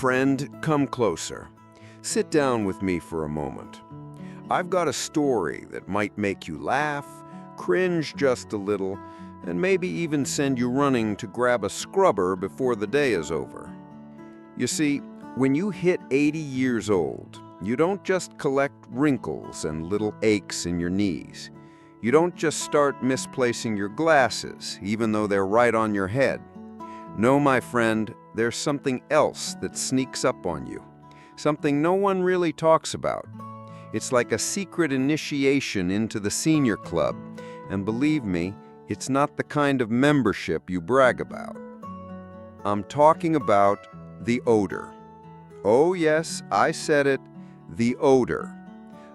Friend, come closer. Sit down with me for a moment. I've got a story that might make you laugh, cringe just a little, and maybe even send you running to grab a scrubber before the day is over. You see, when you hit 80 years old, you don't just collect wrinkles and little aches in your knees. You don't just start misplacing your glasses, even though they're right on your head. No, my friend, there's something else that sneaks up on you. Something no one really talks about. It's like a secret initiation into the senior club, and believe me, it's not the kind of membership you brag about. I'm talking about the odor. Oh yes, I said it, the odor.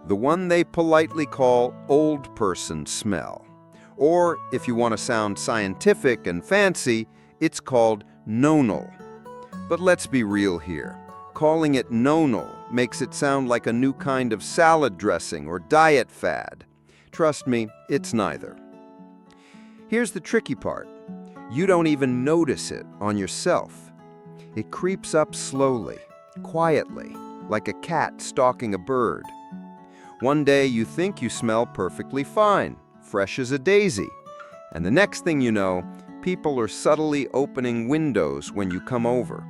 The one they politely call old person smell. Or, if you want to sound scientific and fancy, it's called nonenal. But let's be real here. Calling it nonenal makes it sound like a new kind of salad dressing or diet fad. Trust me, it's neither. Here's the tricky part. You don't even notice it on yourself. It creeps up slowly, quietly, like a cat stalking a bird. One day you think you smell perfectly fine, fresh as a daisy. And the next thing you know, people are subtly opening windows when you come over.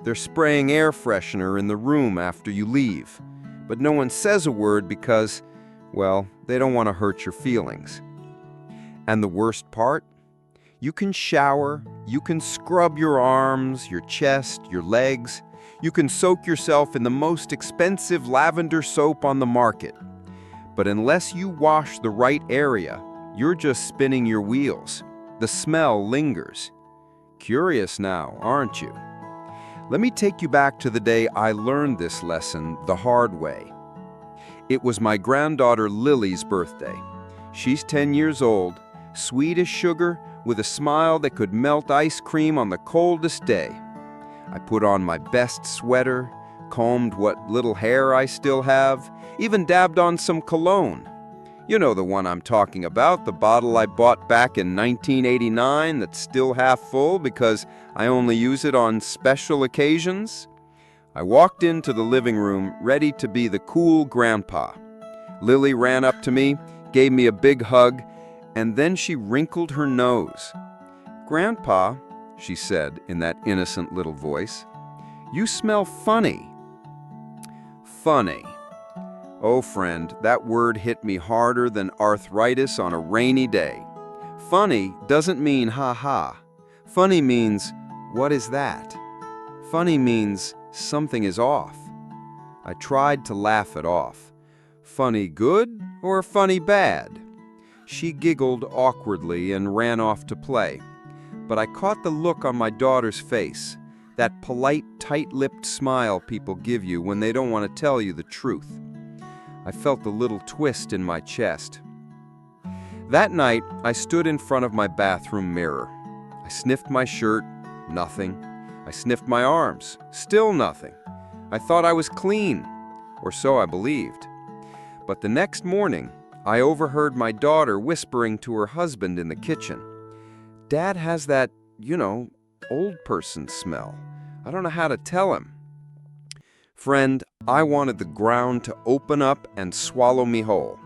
They're spraying air freshener in the room after you leave. But no one says a word because, well, they don't want to hurt your feelings. And the worst part? You can shower, you can scrub your arms, your chest, your legs. You can soak yourself in the most expensive lavender soap on the market. But unless you wash the right area, you're just spinning your wheels. The smell lingers. Curious now, aren't you? Let me take you back to the day I learned this lesson the hard way. It was my granddaughter Lily's birthday. She's 10 years old, sweet as sugar, with a smile that could melt ice cream on the coldest day. I put on my best sweater, combed what little hair I still have, even dabbed on some cologne. You know the one I'm talking about, the bottle I bought back in 1989 that's still half full because I only use it on special occasions. I walked into the living room ready to be the cool grandpa. Lily ran up to me, gave me a big hug, and then she wrinkled her nose. "Grandpa," she said in that innocent little voice, "you smell funny." Funny. Oh, friend, that word hit me harder than arthritis on a rainy day. Funny doesn't mean ha-ha. Funny means, what is that? Funny means something is off. I tried to laugh it off. Funny good or funny bad? She giggled awkwardly and ran off to play. But I caught the look on my daughter's face, that polite, tight-lipped smile people give you when they don't want to tell you the truth. I felt a little twist in my chest. That night, I stood in front of my bathroom mirror. I sniffed my shirt, nothing. I sniffed my arms, still nothing. I thought I was clean, or so I believed. But the next morning, I overheard my daughter whispering to her husband in the kitchen. "Dad has that, old person smell. I don't know how to tell him." Friend, I wanted the ground to open up and swallow me whole.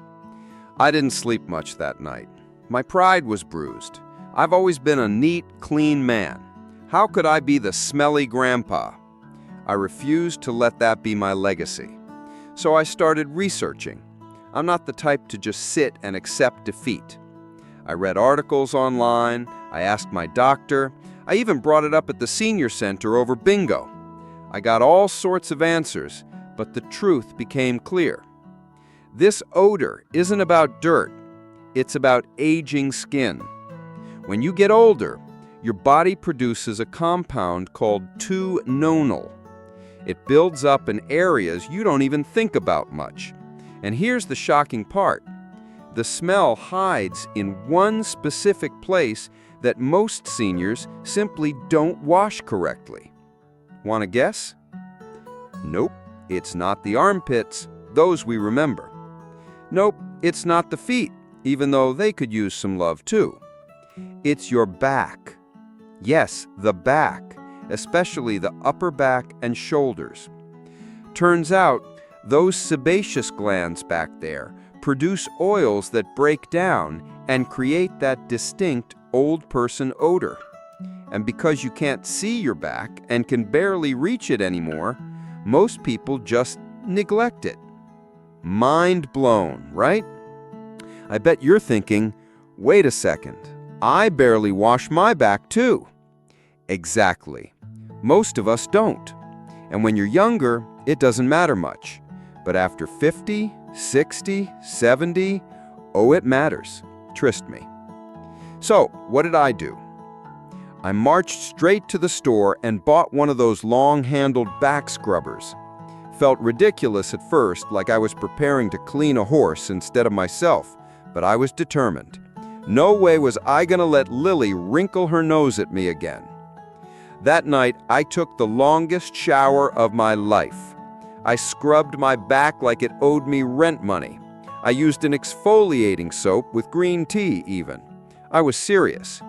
I didn't sleep much that night. My pride was bruised. I've always been a neat, clean man. How could I be the smelly grandpa? I refused to let that be my legacy. So I started researching. I'm not the type to just sit and accept defeat. I read articles online, I asked my doctor, I even brought it up at the senior center over bingo. I got all sorts of answers, but the truth became clear. This odor isn't about dirt, it's about aging skin. When you get older, your body produces a compound called 2-nonenal. It builds up in areas you don't even think about much. And here's the shocking part. The smell hides in one specific place that most seniors simply don't wash correctly. Want to guess? Nope, it's not the armpits. Those we remember. Nope, it's not the feet, even though they could use some love too. It's your back. Yes, the back. especially the upper back and shoulders. Turns out, those sebaceous glands back there produce oils that break down and create that distinct old person odor. And because you can't see your back and can barely reach it anymore, most people just neglect it. Mind blown, right? I bet you're thinking, wait a second, I barely wash my back too. Exactly. Most of us don't. And when you're younger, it doesn't matter much. But after 50, 60, 70, oh, it matters. Trust me. So, what did I do? I marched straight to the store and bought one of those long-handled back scrubbers. Felt ridiculous at first, like I was preparing to clean a horse instead of myself, but I was determined. No way was I gonna let Lily wrinkle her nose at me again. That night, I took the longest shower of my life. I scrubbed my back like it owed me rent money. I used an exfoliating soap with green tea even. I was serious.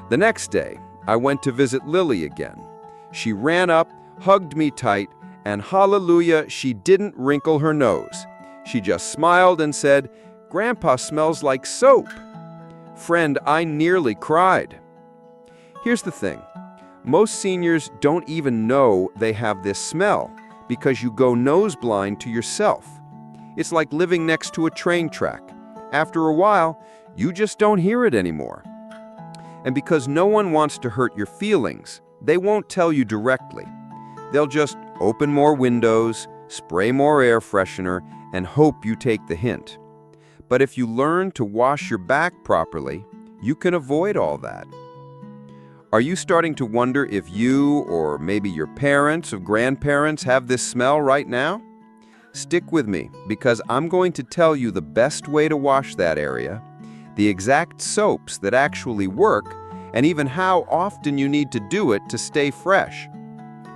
The next day, I went to visit Lily again. She ran up, hugged me tight, and hallelujah, she didn't wrinkle her nose. She just smiled and said, "Grandpa smells like soap." Friend, I nearly cried. Here's the thing. Most seniors don't even know they have this smell because you go nose blind to yourself. It's like living next to a train track. After a while, you just don't hear it anymore. And because no one wants to hurt your feelings, they won't tell you directly. They'll just open more windows, spray more air freshener, and hope you take the hint. But if you learn to wash your back properly, you can avoid all that. Are you starting to wonder if you, or maybe your parents or grandparents, have this smell right now? Stick with me, because I'm going to tell you the best way to wash that area, the exact soaps that actually work, and even how often you need to do it to stay fresh.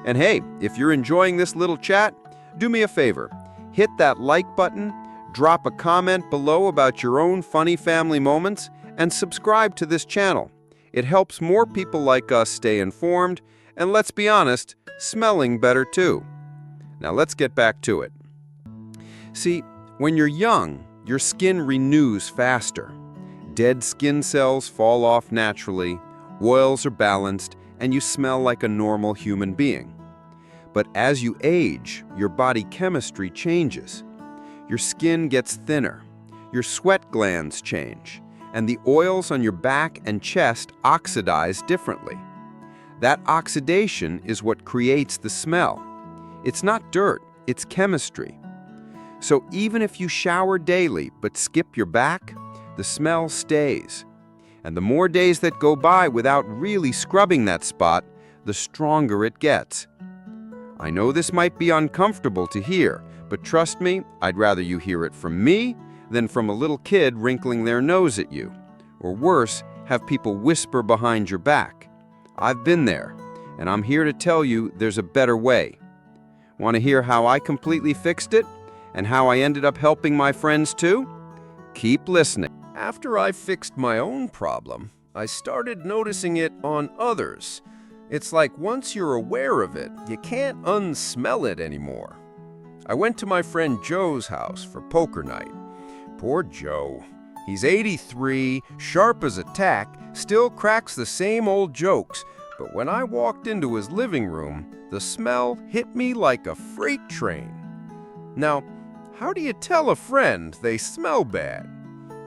And hey, if you're enjoying this little chat, do me a favor. Hit that like button, drop a comment below about your own funny family moments, and subscribe to this channel. It helps more people like us stay informed, and let's be honest, smelling better too. Now let's get back to it. See, when you're young, your skin renews faster. Dead skin cells fall off naturally, oils are balanced, and you smell like a normal human being. But as you age, your body chemistry changes. Your skin gets thinner, your sweat glands change, and the oils on your back and chest oxidize differently. That oxidation is what creates the smell. It's not dirt, it's chemistry. So even if you shower daily but skip your back, the smell stays. And the more days that go by without really scrubbing that spot, the stronger it gets. I know this might be uncomfortable to hear, but trust me, I'd rather you hear it from me than from a little kid wrinkling their nose at you. Or worse, have people whisper behind your back. I've been there, and I'm here to tell you there's a better way. Want to hear how I completely fixed it? And how I ended up helping my friends too? Keep listening. After I fixed my own problem, I started noticing it on others. It's like once you're aware of it, you can't unsmell it anymore. I went to my friend Joe's house for poker night. Poor Joe. He's 83, sharp as a tack, still cracks the same old jokes, but when I walked into his living room, the smell hit me like a freight train. Now, how do you tell a friend they smell bad?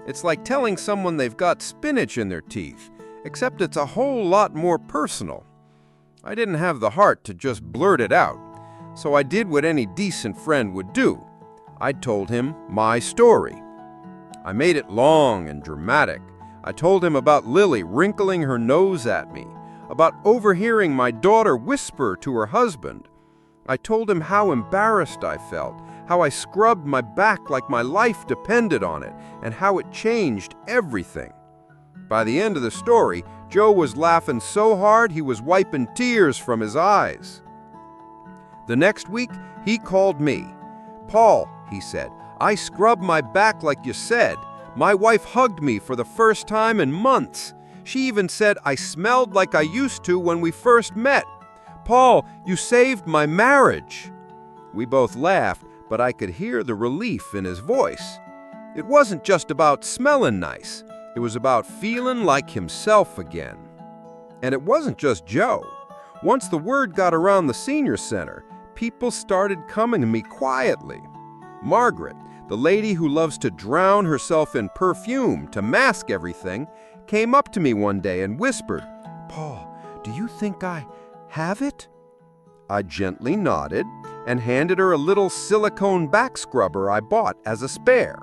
It's like telling someone they've got spinach in their teeth, except it's a whole lot more personal. I didn't have the heart to just blurt it out, so I did what any decent friend would do. I told him my story. I made it long and dramatic. I told him about Lily wrinkling her nose at me, about overhearing my daughter whisper to her husband. I told him how embarrassed I felt, how I scrubbed my back like my life depended on it, and how it changed everything. By the end of the story, Joe was laughing so hard he was wiping tears from his eyes. The next week, he called me. "Paul," he said, "I scrubbed my back like you said. My wife hugged me for the first time in months. She even said I smelled like I used to when we first met. "Paul, you saved my marriage." We both laughed, but I could hear the relief in his voice. It wasn't just about smelling nice. It was about feeling like himself again. And it wasn't just Joe. Once the word got around the senior center, people started coming to me quietly. Margaret, the lady who loves to drown herself in perfume to mask everything, came up to me one day and whispered, "Paul, do you think I have it?" I gently nodded and handed her a little silicone back scrubber I bought as a spare.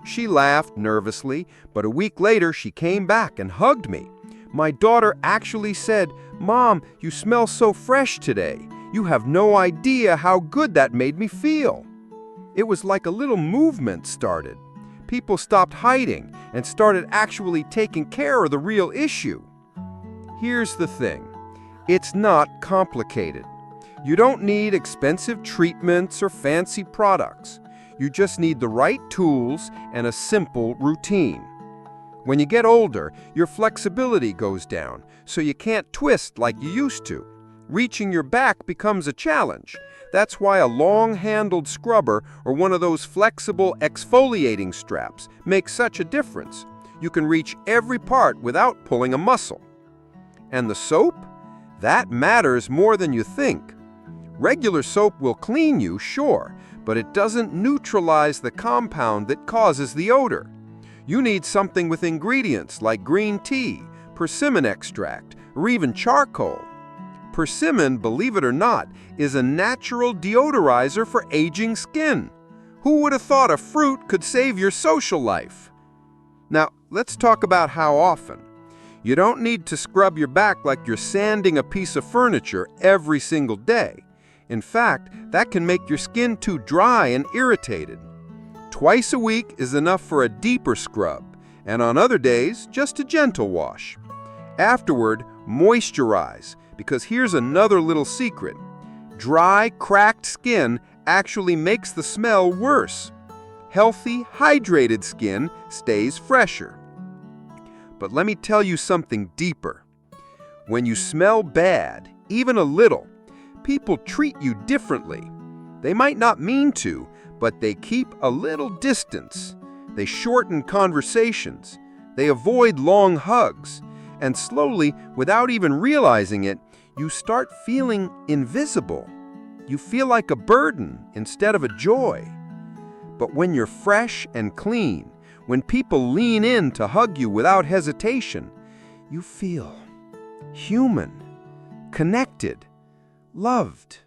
She laughed nervously, but a week later she came back and hugged me. My daughter actually said, "Mom, you smell so fresh today. You have no idea how good that made me feel." It was like a little movement started. People stopped hiding and started actually taking care of the real issue. Here's the thing. It's not complicated. You don't need expensive treatments or fancy products. You just need the right tools and a simple routine. When you get older, your flexibility goes down, so you can't twist like you used to. Reaching your back becomes a challenge. That's why a long-handled scrubber or one of those flexible exfoliating straps makes such a difference. You can reach every part without pulling a muscle. And the soap? That matters more than you think. Regular soap will clean you, sure, but it doesn't neutralize the compound that causes the odor. You need something with ingredients like green tea, persimmon extract, or even charcoal. Persimmon, believe it or not, is a natural deodorizer for aging skin. Who would have thought a fruit could save your social life? Now, let's talk about how often. You don't need to scrub your back like you're sanding a piece of furniture every single day. In fact, that can make your skin too dry and irritated. Twice a week is enough for a deeper scrub, and on other days, just a gentle wash. Afterward, moisturize, because here's another little secret. Dry, cracked skin actually makes the smell worse. Healthy, hydrated skin stays fresher. But let me tell you something deeper. When you smell bad, even a little, people treat you differently. They might not mean to, but they keep a little distance. They shorten conversations. They avoid long hugs. And slowly, without even realizing it, you start feeling invisible. You feel like a burden instead of a joy. But when you're fresh and clean, when people lean in to hug you without hesitation, you feel human, connected, loved.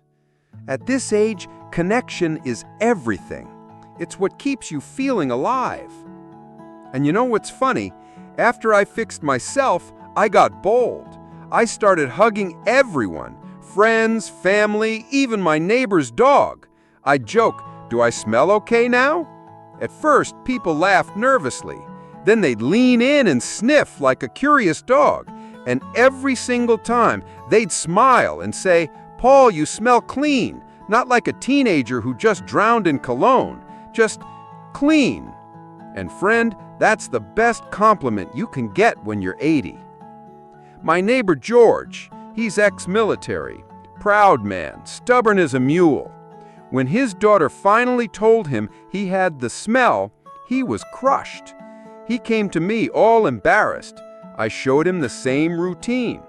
At this age, connection is everything. It's what keeps you feeling alive. And you know what's funny? After I fixed myself, I got bold. I started hugging everyone, friends, family, even my neighbor's dog. I'd joke, "Do I smell okay now?" At first, people laughed nervously. Then they'd lean in and sniff like a curious dog. And every single time, they'd smile and say, "Paul, you smell clean," not like a teenager who just drowned in cologne, just clean. And friend, that's the best compliment you can get when you're 80. My neighbor George, he's ex-military, proud man, stubborn as a mule. When his daughter finally told him he had the smell, he was crushed. He came to me all embarrassed. I showed him the same routine.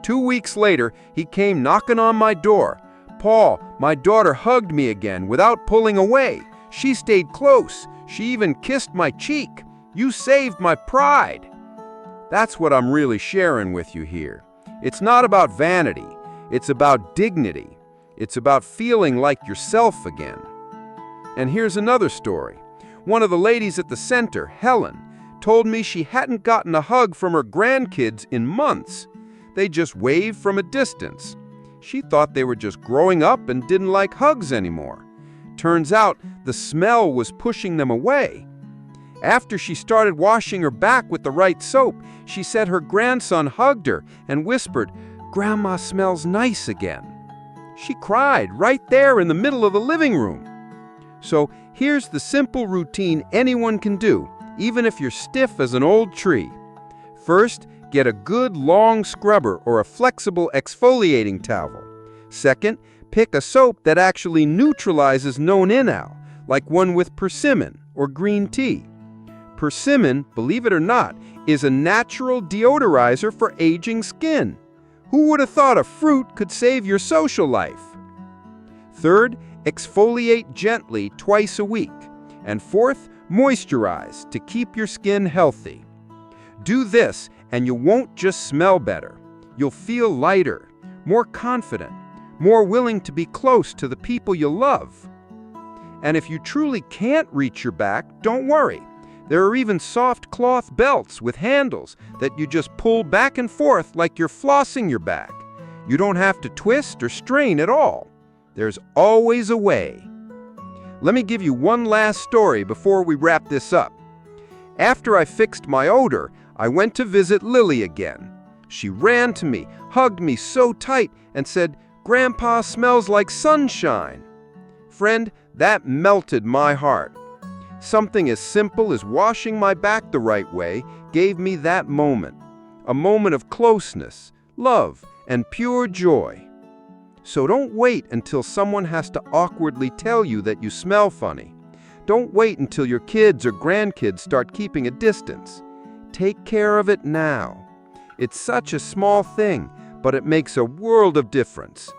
2 weeks later, he came knocking on my door. "Paul, my daughter hugged me again without pulling away. She stayed close. She even kissed my cheek. You saved my pride." That's what I'm really sharing with you here. It's not about vanity. It's about dignity. It's about feeling like yourself again. And here's another story. One of the ladies at the center, Helen, told me she hadn't gotten a hug from her grandkids in months. They just waved from a distance. She thought they were just growing up and didn't like hugs anymore. Turns out the smell was pushing them away. After she started washing her back with the right soap, she said her grandson hugged her and whispered, "Grandma smells nice again." She cried right there in the middle of the living room. So here's the simple routine anyone can do, even if you're stiff as an old tree. First, get a good long scrubber or a flexible exfoliating towel. Second, pick a soap that actually neutralizes nonenal, like one with persimmon or green tea. Persimmon, believe it or not, is a natural deodorizer for aging skin. Who would have thought a fruit could save your social life? Third, exfoliate gently twice a week. And fourth, moisturize to keep your skin healthy. Do this and you won't just smell better. You'll feel lighter, more confident, more willing to be close to the people you love. And if you truly can't reach your back, don't worry. There are even soft cloth belts with handles that you just pull back and forth like you're flossing your back. You don't have to twist or strain at all. There's always a way. Let me give you one last story before we wrap this up. After I fixed my odor, I went to visit Lily again. She ran to me, hugged me so tight, and said, "Grandpa smells like sunshine." Friend, that melted my heart. Something as simple as washing my back the right way gave me that moment, a moment of closeness, love, and pure joy. So don't wait until someone has to awkwardly tell you that you smell funny. Don't wait until your kids or grandkids start keeping a distance. Take care of it now. It's such a small thing, but it makes a world of difference.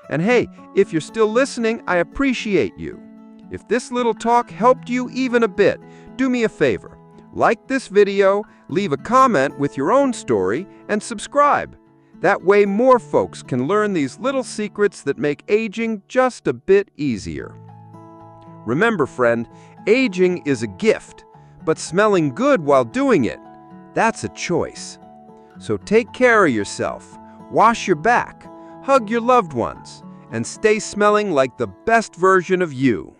And hey, if you're still listening, I appreciate you. If this little talk helped you even a bit, do me a favor. Like this video, leave a comment with your own story, and subscribe. That way more folks can learn these little secrets that make aging just a bit easier. Remember, friend, aging is a gift, but smelling good while doing it, that's a choice. So take care of yourself, wash your back, hug your loved ones, and stay smelling like the best version of you.